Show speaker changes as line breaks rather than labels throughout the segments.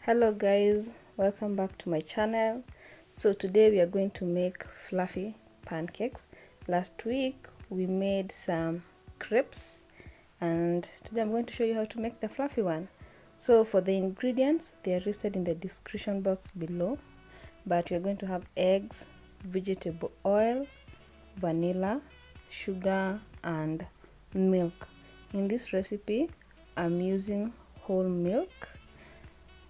Hello guys, welcome back to my channel. So today we are going to make fluffy pancakes. Last week we made some crepes and today I'm going to show you how to make the fluffy one. So for the ingredients, they are listed in the description box below, but we are going to have eggs, vegetable oil, vanilla, sugar and milk. In this recipe I'm using whole milk,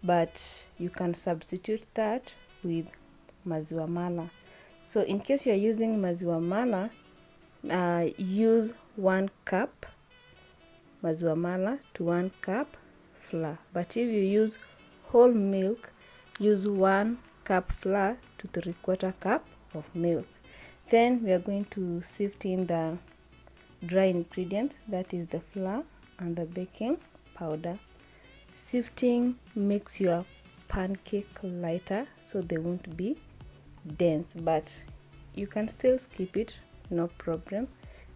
but you can substitute that with maziwa mala. So in case you're using maziwa mala, use 1 cup maziwa mala to 1 cup flour. But if you use whole milk, use 1 cup flour to 3/4 cup of milk. Then we are going to sift in the dry ingredients, that is the flour and the baking powder. Sifting makes your pancake lighter so they won't be dense, but you can still skip it, no problem,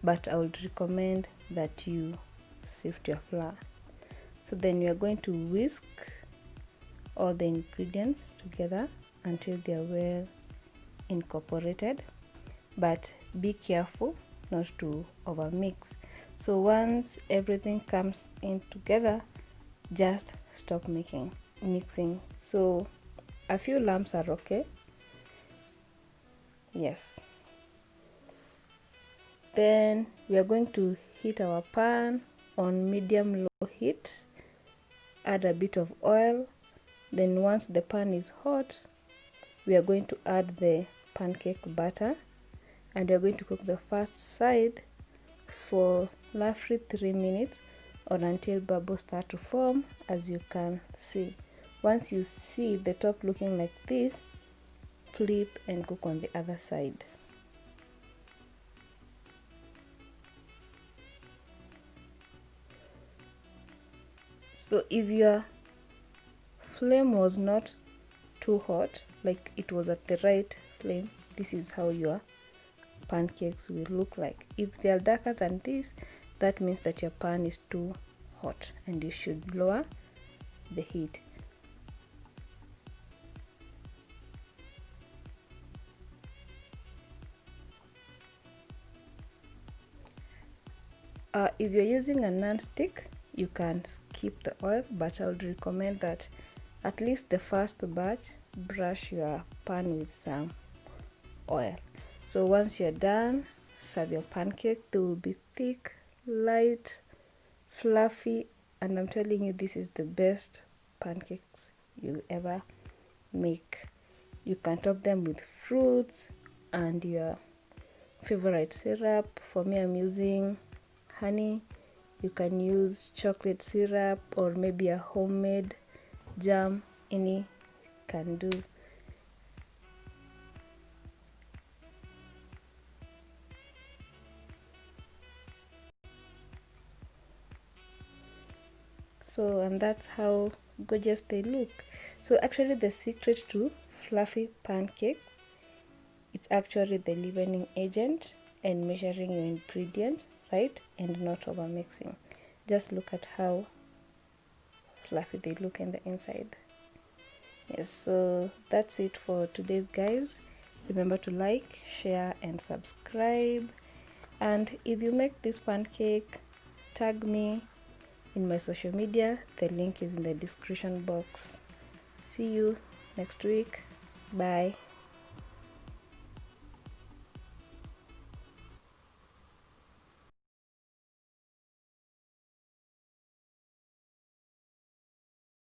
but I would recommend that you sift your flour. So then we are going to whisk all the ingredients together until they are well incorporated, but be careful not to overmix. So once everything comes in together, just stop mixing. So a few lumps are okay. Yes. Then we are going to heat our pan on medium-low heat. Add a bit of oil. Then once the pan is hot, we are going to add the pancake batter and we are going to cook the first side for roughly 3 minutes or until bubbles start to form, as you can see. Once you see the top looking like this, flip and cook on the other side. So if your flame was not too hot, like it was at the right flame, this is how your pancakes will look like. If they are darker than this, that means that your pan is too hot and you should lower the heat. If you're using a non-stick, you can skip the oil, but I would recommend that at least the first batch, brush your pan with some oil. So once you're done, serve your pancake. They will be thick, light, fluffy, and I'm telling you, this is the best pancakes you'll ever make. You can top them with fruits and your favorite syrup. For me, I'm using honey. You can use chocolate syrup or maybe a homemade jam. Any can do. So, and that's how gorgeous they look. So actually the secret to fluffy pancake, it's actually the leavening agent and measuring your ingredients right and not over mixing. Just look at how fluffy they look in the inside. Yes, so that's it for today's, guys. Remember to like, share and subscribe, and if you make this pancake, tag me in my social media. The link is in the description box. See you next week. Bye.